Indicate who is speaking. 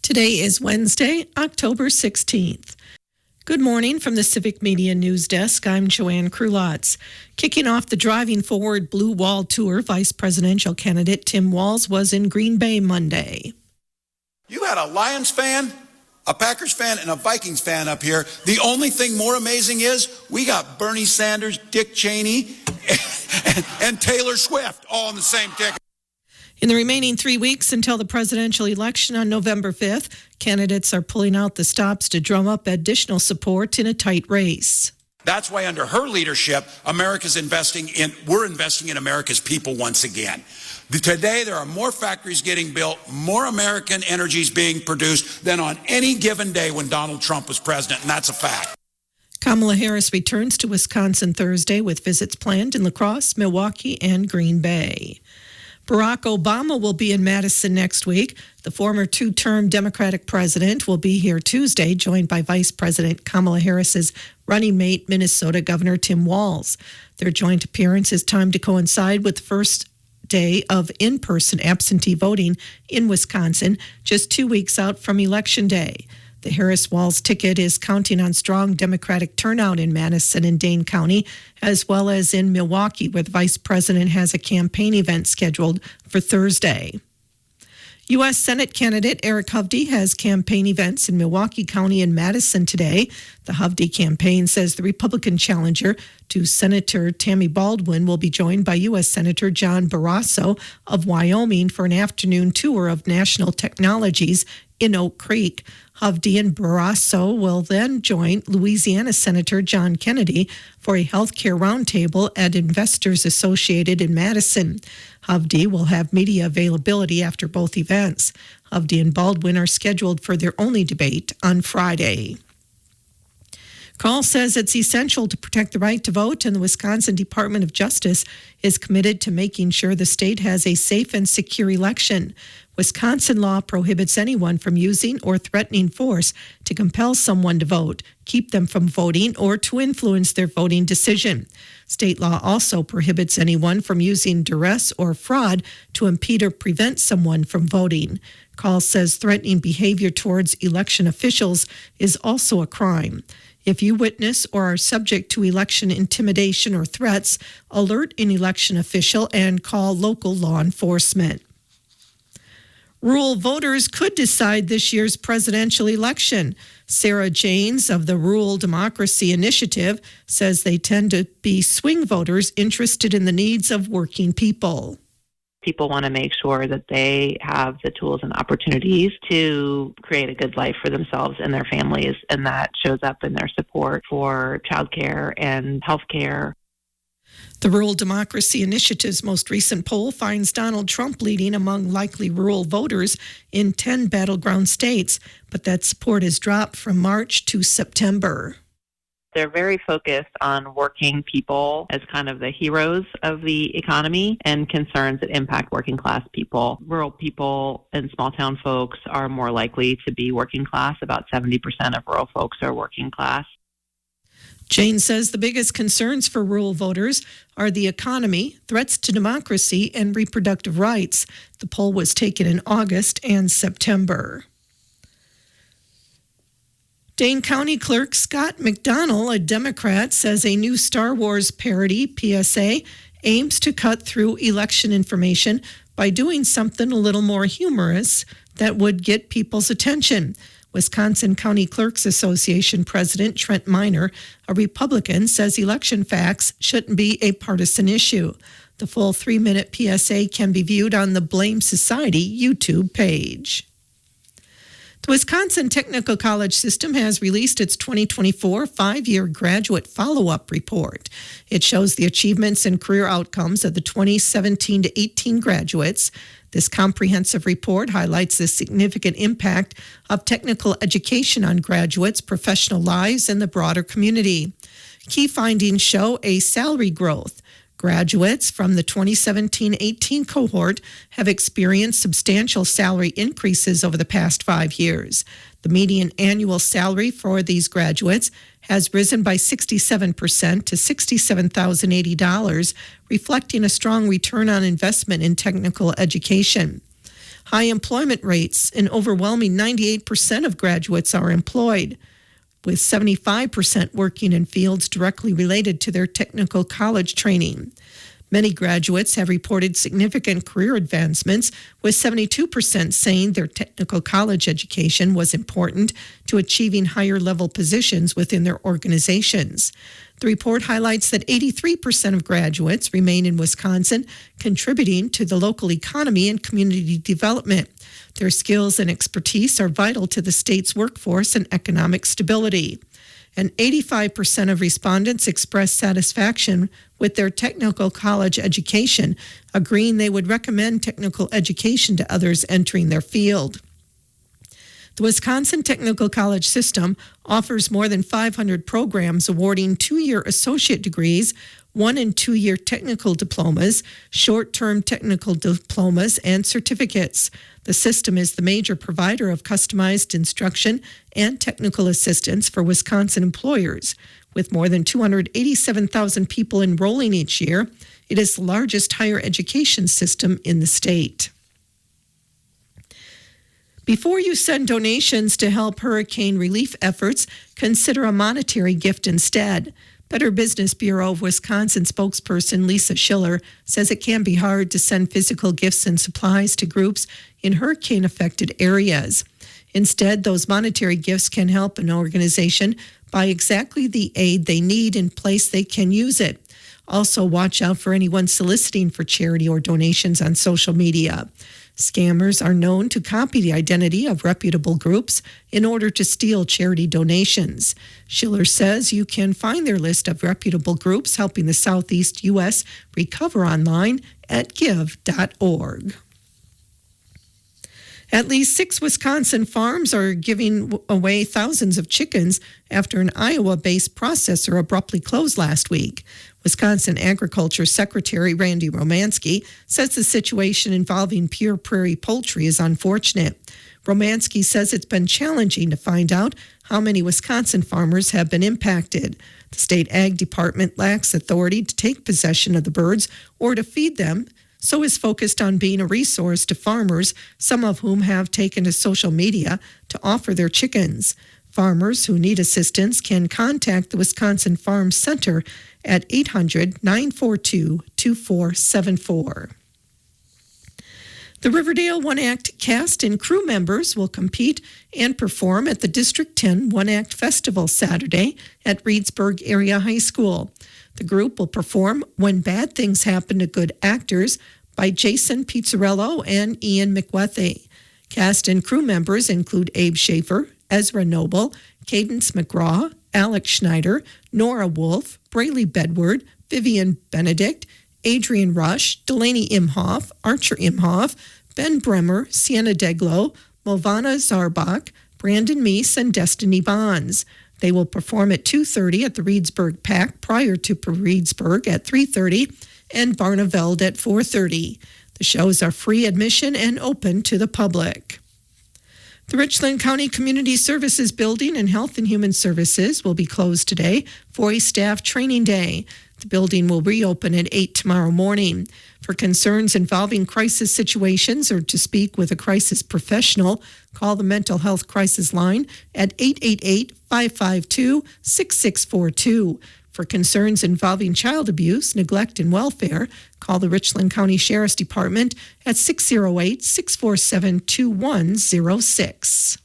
Speaker 1: Today is Wednesday, October 16th. Good morning from the Civic Media News Desk. I'm Joanne Krulotz. Kicking off the Driving Forward Blue Wall Tour, Vice Presidential candidate Tim Walz was in Green Bay Monday.
Speaker 2: You had a Lions fan, a Packers fan, and a Vikings fan up here. The only thing more amazing is we got Bernie Sanders, Dick Cheney, and Taylor Swift all on the same ticket.
Speaker 1: In the remaining 3 weeks until the presidential election on November 5th, candidates are pulling out the stops to drum up additional support in a tight race.
Speaker 2: That's why under her leadership, we're investing in America's people once again. Today, there are more factories getting built, more American energy is being produced than on any given day when Donald Trump was president, and that's a fact.
Speaker 1: Kamala Harris returns to Wisconsin Thursday with visits planned in La Crosse, Milwaukee, and Green Bay. Barack Obama will be in Madison next week. The former two-term Democratic president will be here Tuesday, joined by Vice President Kamala Harris's running mate, Minnesota Governor Tim Walz. Their joint appearance is timed to coincide with the first day of in-person absentee voting in Wisconsin, just 2 weeks out from Election Day. The Harris-Walz ticket is counting on strong Democratic turnout in Madison and Dane County, as well as in Milwaukee, where the vice president has a campaign event scheduled for Thursday. U.S. Senate candidate Eric Hovde has campaign events in Milwaukee County and Madison today. The Hovde campaign says the Republican challenger to Senator Tammy Baldwin will be joined by U.S. Senator John Barrasso of Wyoming for an afternoon tour of national technologies in Oak Creek. Hovde and Barrasso will then join Louisiana Senator John Kennedy for a healthcare roundtable at Investors Associated in Madison. Hovde will have media availability after both events. Hovde and Baldwin are scheduled for their only debate on Friday. Call says it's essential to protect the right to vote, and the Wisconsin Department of Justice is committed to making sure the state has a safe and secure election. Wisconsin law prohibits anyone from using or threatening force to compel someone to vote, keep them from voting, or to influence their voting decision. State law also prohibits anyone from using duress or fraud to impede or prevent someone from voting. Call says threatening behavior towards election officials is also a crime. If you witness or are subject to election intimidation or threats, alert an election official and call local law enforcement. Rural voters could decide this year's presidential election. Sarah Janes of the Rural Democracy Initiative says they tend to be swing voters interested in the needs of working people.
Speaker 3: People want to make sure that they have the tools and opportunities to create a good life for themselves and their families, and that shows up in their support for childcare and healthcare.
Speaker 1: The Rural Democracy Initiative's most recent poll finds Donald Trump leading among likely rural voters in 10 battleground states, but that support has dropped from March to September.
Speaker 3: They're very focused on working people as kind of the heroes of the economy and concerns that impact working class people. Rural people and small town folks are more likely to be working class. About 70% of rural folks are working class.
Speaker 1: Jane says the biggest concerns for rural voters are the economy, threats to democracy, and reproductive rights. The poll was taken in August and September. Dane County Clerk Scott McDonnell, a Democrat, says a new Star Wars parody, PSA, aims to cut through election information by doing something a little more humorous that would get people's attention. Wisconsin County Clerks Association President Trent Miner, a Republican, says election facts shouldn't be a partisan issue. The full 3-minute PSA can be viewed on the Blame Society YouTube page. The Wisconsin Technical College System has released its 2024 5-year graduate follow-up report. It shows the achievements and career outcomes of the 2017 to 18 graduates. This comprehensive report highlights the significant impact of technical education on graduates' professional lives and the broader community. Key findings show a salary growth. Graduates from the 2017-18 cohort have experienced substantial salary increases over the past 5 years. The median annual salary for these graduates has risen by 67% to $67,080, reflecting a strong return on investment in technical education. high employment rates. An overwhelming 98% of graduates are employed, with 75% working in fields directly related to their technical college training. Many graduates have reported significant career advancements, with 72% saying their technical college education was important to achieving higher level positions within their organizations. The report highlights that 83% of graduates remain in Wisconsin, contributing to the local economy and community development. Their skills and expertise are vital to the state's workforce and economic stability. And 85% of respondents expressed satisfaction with their technical college education, agreeing they would recommend technical education to others entering their field. The Wisconsin Technical College System offers more than 500 programs awarding 2-year associate degrees, 1- and 2-year technical diplomas, short-term technical diplomas, and certificates. The system is the major provider of customized instruction and technical assistance for Wisconsin employers. With more than 287,000 people enrolling each year, it is the largest higher education system in the state. Before you send donations to help hurricane relief efforts, consider a monetary gift instead. Better Business Bureau of Wisconsin spokesperson Lisa Schiller says it can be hard to send physical gifts and supplies to groups in hurricane-affected areas. Instead, those monetary gifts can help an organization buy exactly the aid they need in place they can use it. Also, watch out for anyone soliciting for charity or donations on social media. Scammers are known to copy the identity of reputable groups in order to steal charity donations. Schiller says you can find their list of reputable groups helping the Southeast U.S. recover online at give.org. At least 6 Wisconsin farms are giving away thousands of chickens after an Iowa-based processor abruptly closed last week. Wisconsin Agriculture Secretary Randy Romanski says the situation involving Pure Prairie Poultry is unfortunate. Romanski says it's been challenging to find out how many Wisconsin farmers have been impacted. The state ag department lacks authority to take possession of the birds or to feed them, so is focused on being a resource to farmers, some of whom have taken to social media to offer their chickens. Farmers who need assistance can contact the Wisconsin Farm Center at 800-942-2474. The Riverdale One Act cast and crew members will compete and perform at the District 10 One Act Festival Saturday at Reedsburg Area High School. The group will perform When Bad Things Happen to Good Actors by Jason Pizzarello and Ian McWethy. Cast and crew members include Abe Schaefer, Ezra Noble, Cadence McGraw, Alex Schneider, Nora Wolf, Braley Bedward, Vivian Benedict, Adrian Rush, Delaney Imhoff, Archer Imhoff, Ben Bremer, Sienna Deglow, Movana Zarbach, Brandon Meese, and Destiny Bonds. They will perform at 2:30 at the Reedsburg PAC prior to Reedsburg at 3:30 and Barneveld at 4:30. The shows are free admission and open to the public. The Richland County Community Services Building and Health and Human Services will be closed today for a staff training day. The building will reopen at 8 tomorrow morning. For concerns involving crisis situations or to speak with a crisis professional, call the Mental Health Crisis Line at 888-552-6642. For concerns involving child abuse, neglect, and welfare, call the Richland County Sheriff's Department at 608-647-2106.